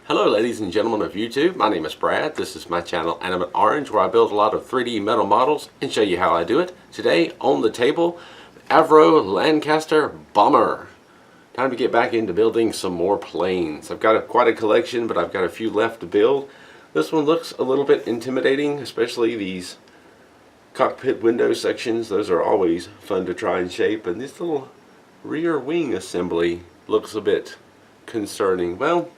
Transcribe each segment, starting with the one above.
Hello ladies and gentlemen of YouTube, my name is Brad. This is my channel Animate Orange, where I build a lot of 3D metal models and show you how I do it. Today on the table, Avro Lancaster Bomber. Time to get back into building some more planes. I've got quite a collection, but I've got a few left to build. This one looks a little bit intimidating, especially these cockpit window sections. Those are always fun to try and shape, and this little rear wing assembly looks a bit concerning. Well,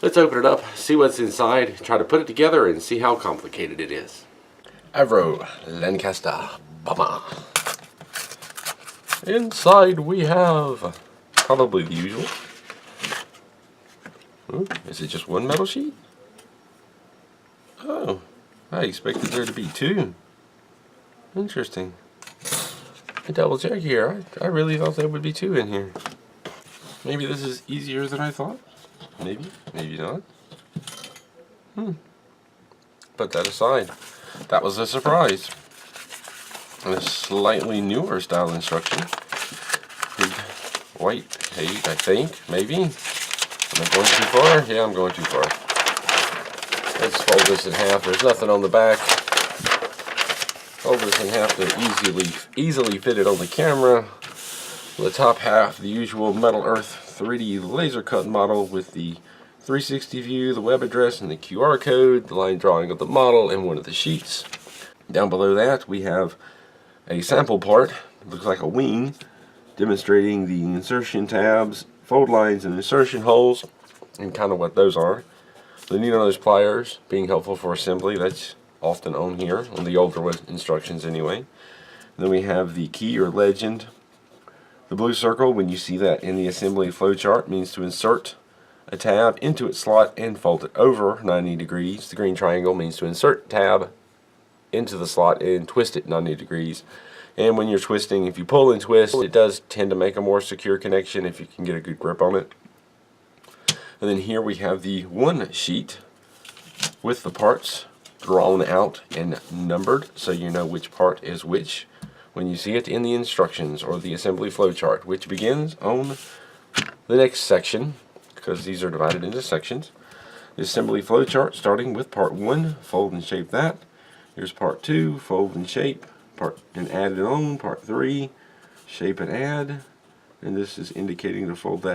let's open it up, see what's inside, try to put it together, and see how complicated it is. Avro Lancaster Bomber. Inside we have probably the usual. Ooh, is it just one metal sheet? Oh, I expected there to be two. Interesting. I double check here. I really thought there would be two in here. Maybe this is easier than I thought. Maybe, maybe not. Put that aside. That was a surprise. And a slightly newer style instruction. Big white page, I think, maybe. Am I going too far? Yeah, I'm going too far. Let's fold this in half. There's nothing on the back. Fold this in half to easily fit it on the camera. The top half, the usual Metal Earth 3D laser cut model with the 360 view, the web address, and the QR code, the line drawing of the model, and one of the sheets. Down below that we have a sample part. It looks like a wing, demonstrating the insertion tabs, fold lines, and insertion holes, and kind of what those are. The needle nose pliers being helpful for assembly. That's often on here, on the older instructions anyway. And then we have the key or legend. The blue circle, when you see that in the assembly flowchart, means to insert a tab into its slot and fold it over 90 degrees. The green triangle means to insert tab into the slot and twist it 90 degrees. And when you're twisting, if you pull and twist, it does tend to make a more secure connection if you can get a good grip on it. And then here we have the one sheet with the parts drawn out and numbered, so you know which part is which when you see it in the instructions or the assembly flowchart, which begins on the next section, because these are divided into sections. The assembly flowchart starting with part 1, fold and shape that. Here's part 2, fold and shape, part and add it on. Part 3, shape and add, and this is indicating to fold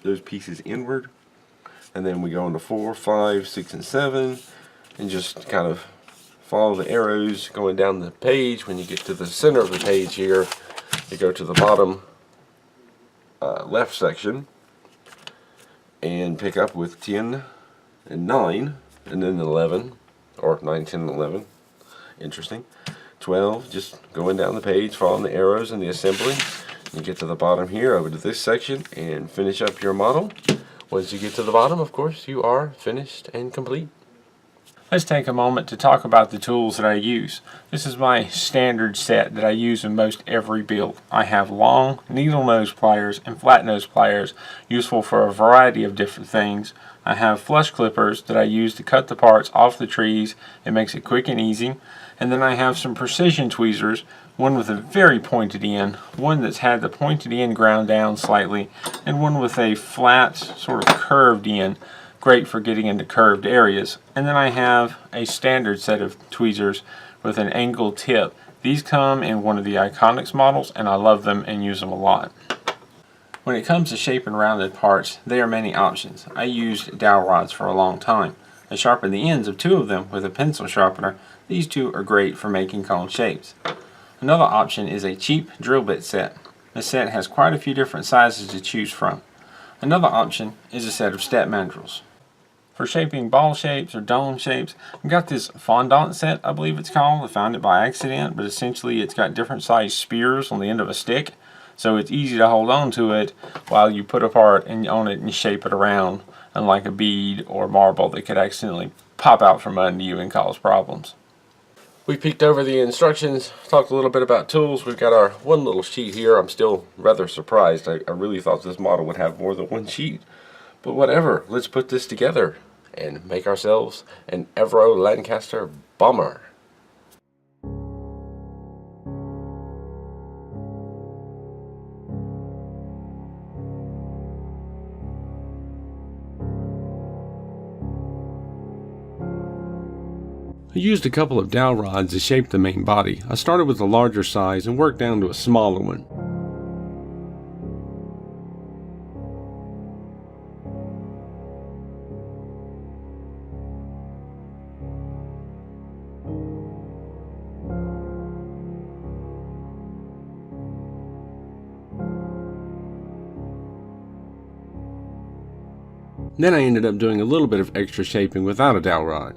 those pieces inward. And then we go into 4, 5, 6, and 7, and just kind of follow the arrows going down the page. When you get to the center of the page here, you go to the bottom left section and pick up with 10 and 9, and then 11, or 9, 10, and 11. Interesting. 12, just going down the page, following the arrows in the assembly. You get to the bottom here, over to this section, and finish up your model. Once you get to the bottom, of course, you are finished and complete. Let's take a moment to talk about the tools that I use. This is my standard set that I use in most every build. I have long needle nose pliers and flat nose pliers, useful for a variety of different things. I have flush clippers that I use to cut the parts off the trees. It makes it quick and easy. And then I have some precision tweezers, one with a very pointed end, one that's had the pointed end ground down slightly, and one with a flat, sort of curved end. Great for getting into curved areas. And then I have a standard set of tweezers with an angled tip. These come in one of the Iconics models, and I love them and use them a lot. When it comes to shaping rounded parts, there are many options. I used dowel rods for a long time. I sharpened the ends of 2 of them with a pencil sharpener. These 2 are great for making cone shapes. Another option is a cheap drill bit set. This set has quite a few different sizes to choose from. Another option is a set of step mandrels. For shaping ball shapes or dome shapes, I've got this fondant set, I believe it's called. I found it by accident, but essentially it's got different sized spears on the end of a stick, so it's easy to hold on to it while you put a part on it and shape it around, unlike a bead or marble that could accidentally pop out from under you and cause problems. We peeked over the instructions, talked a little bit about tools. We've got our one little sheet here. I'm still rather surprised. I really thought this model would have more than one sheet. But whatever, let's put this together and make ourselves an Avro Lancaster Bomber. I used a couple of dowel rods to shape the main body. I started with a larger size and worked down to a smaller one. Then I ended up doing a little bit of extra shaping without a dowel rod.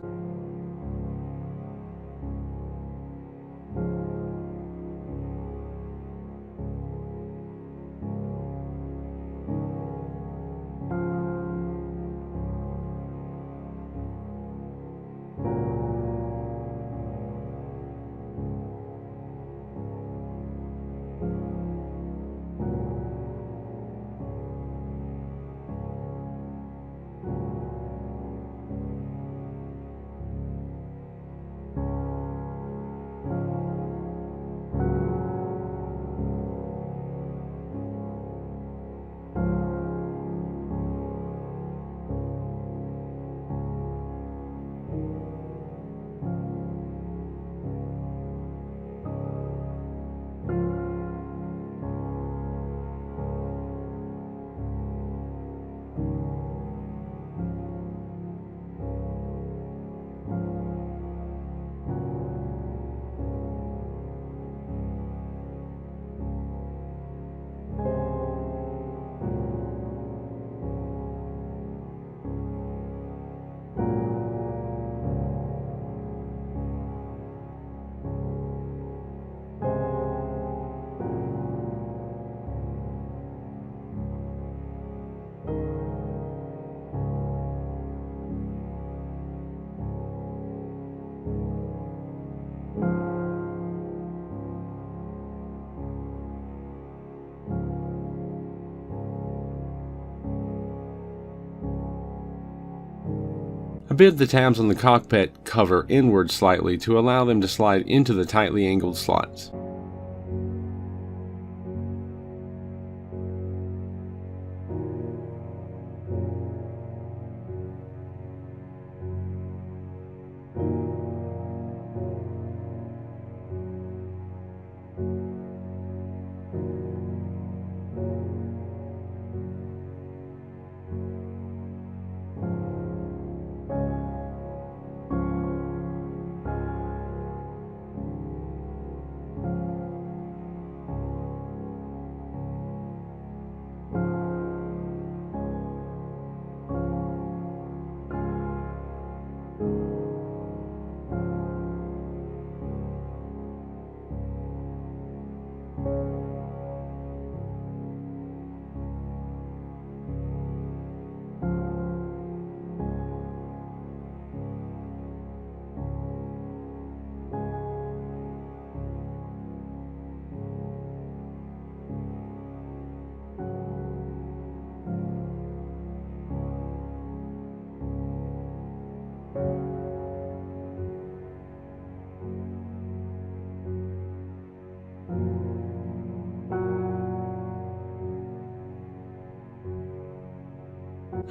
I bent the tabs on the cockpit cover inward slightly to allow them to slide into the tightly angled slots.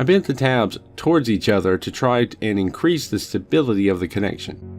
I bent the tabs towards each other to try and increase the stability of the connection.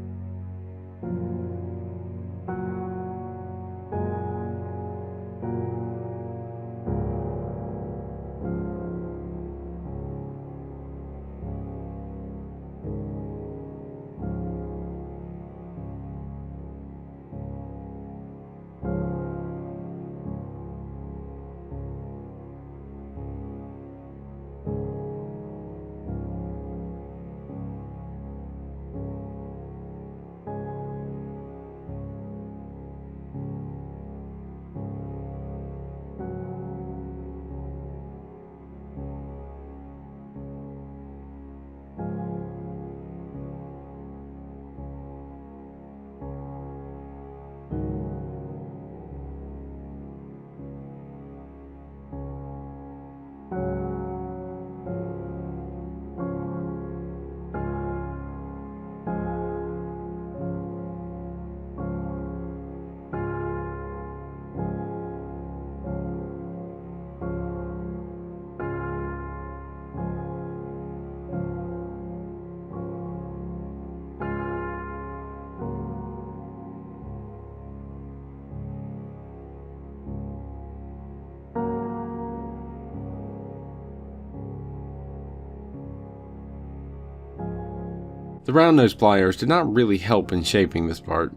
The round nose pliers did not really help in shaping this part.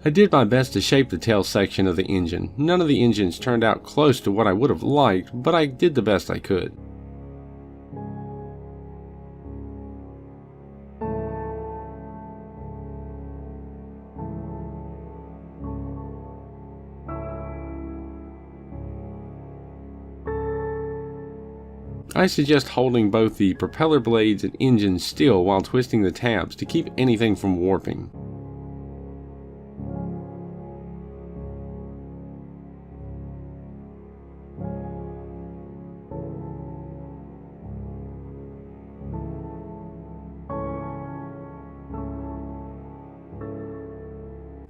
I did my best to shape the tail section of the engine. None of the engines turned out close to what I would have liked, but I did the best I could. I suggest holding both the propeller blades and engine still while twisting the tabs to keep anything from warping.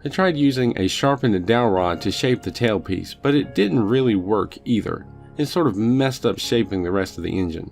I tried using a sharpened dowel rod to shape the tailpiece, but it didn't really work either. It sort of messed up shaping the rest of the engine.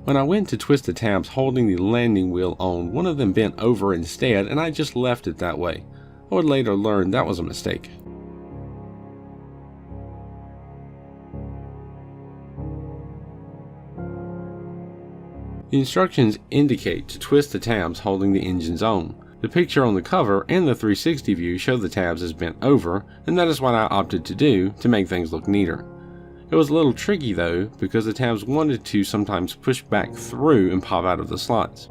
When I went to twist the tabs holding the landing wheel on, one of them bent over instead, and I just left it that way. I would later learn that was a mistake. The instructions indicate to twist the tabs holding the engine's on. The picture on the cover and the 360 view show the tabs as bent over, and that is what I opted to do to make things look neater. It was a little tricky though, because the tabs wanted to sometimes push back through and pop out of the slots.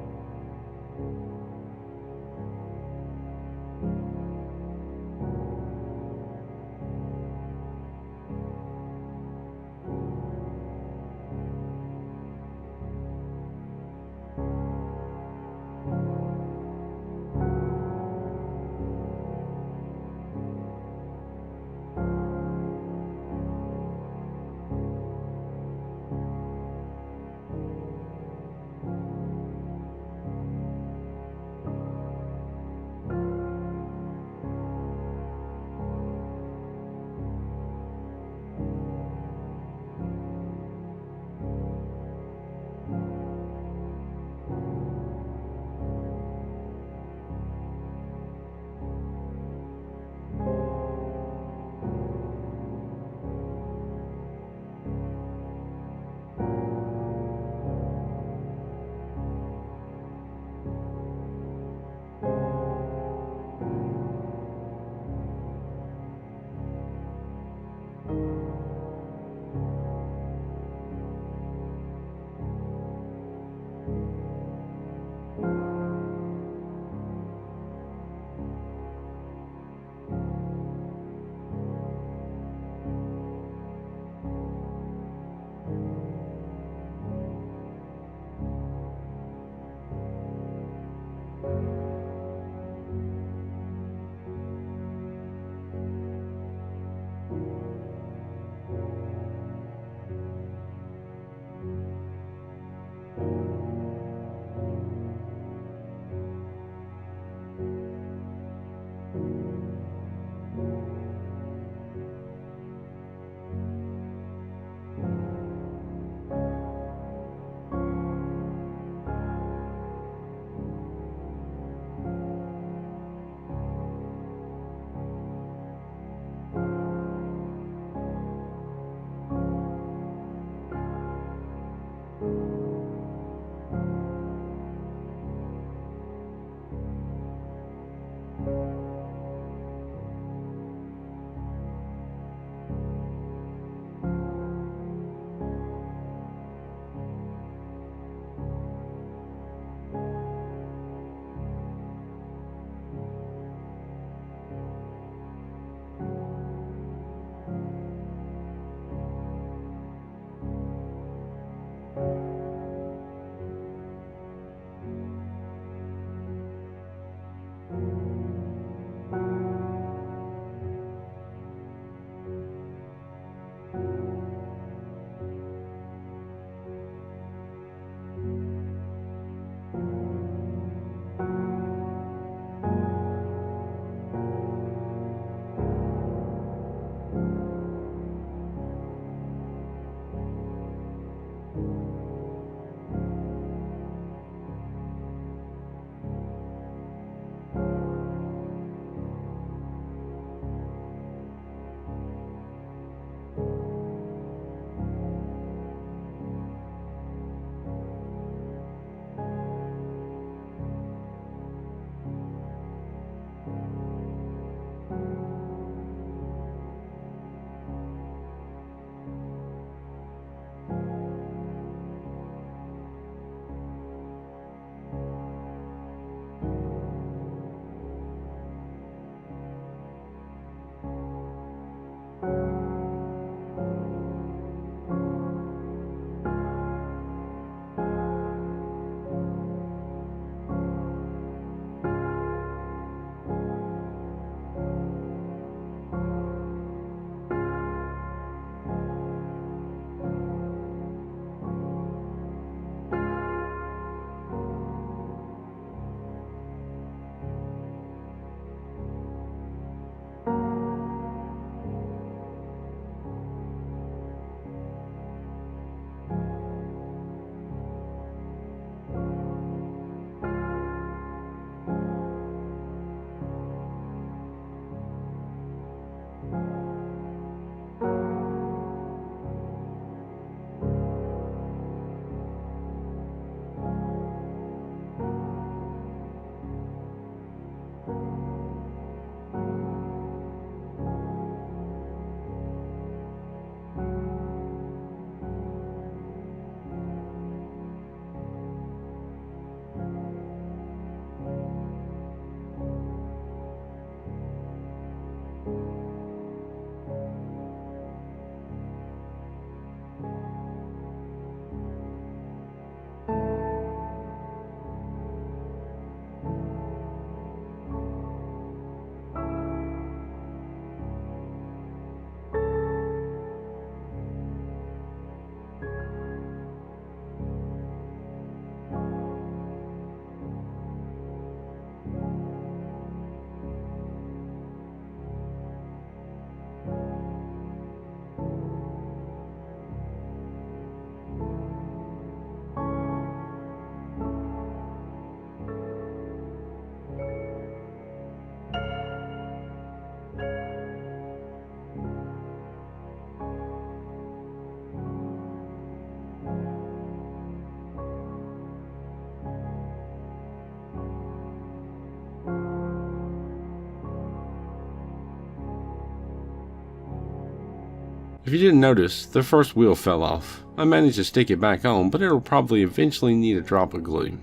If you didn't notice, the first wheel fell off. I managed to stick it back on, but it'll probably eventually need a drop of glue.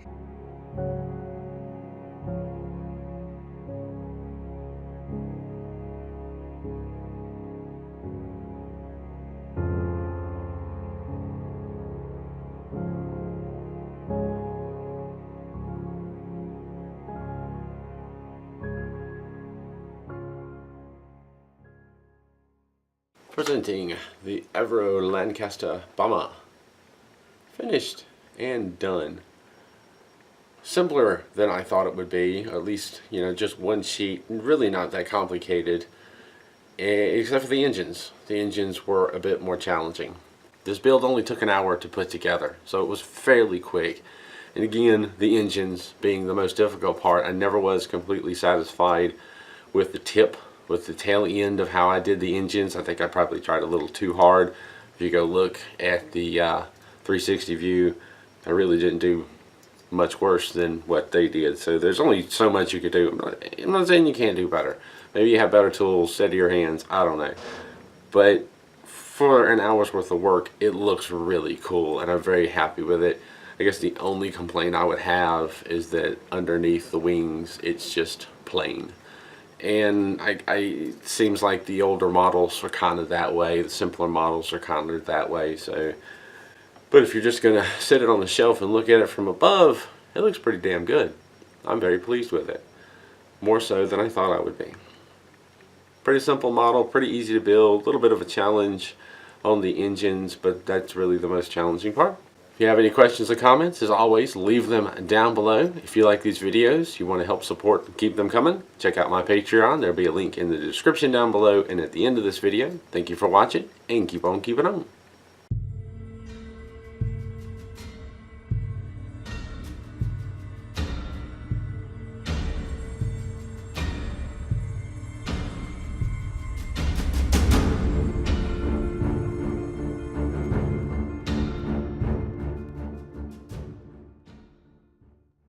Presenting the Avro Lancaster bomber. Finished and done. Simpler than I thought it would be, at least, you know, just one sheet, really not that complicated, except for the engines. The engines were a bit more challenging. This build only took an hour to put together, so it was fairly quick. And again, the engines being the most difficult part. I never was completely satisfied with the tip, with the tail end of how I did the engines. I think I probably tried a little too hard. If you go look at the 360 view, I really didn't do much worse than what they did. So there's only so much you could do. I'm not saying you can't do better. Maybe you have better tools, steadier hands, I don't know. But for an hour's worth of work, it looks really cool, and I'm very happy with it. I guess the only complaint I would have is that underneath the wings, it's just plain. And it seems like the older models are kind of that way. The simpler models are kind of that way. So, but if you're just going to sit it on the shelf and look at it from above, it looks pretty damn good. I'm very pleased with it. More so than I thought I would be. Pretty simple model, pretty easy to build. A little bit of a challenge on the engines, but that's really the most challenging part. If you have any questions or comments, as always, leave them down below. If you like these videos, you want to help support and keep them coming, check out my Patreon. There'll be a link in the description down below and at the end of this video. Thank you for watching, and keep on keeping on.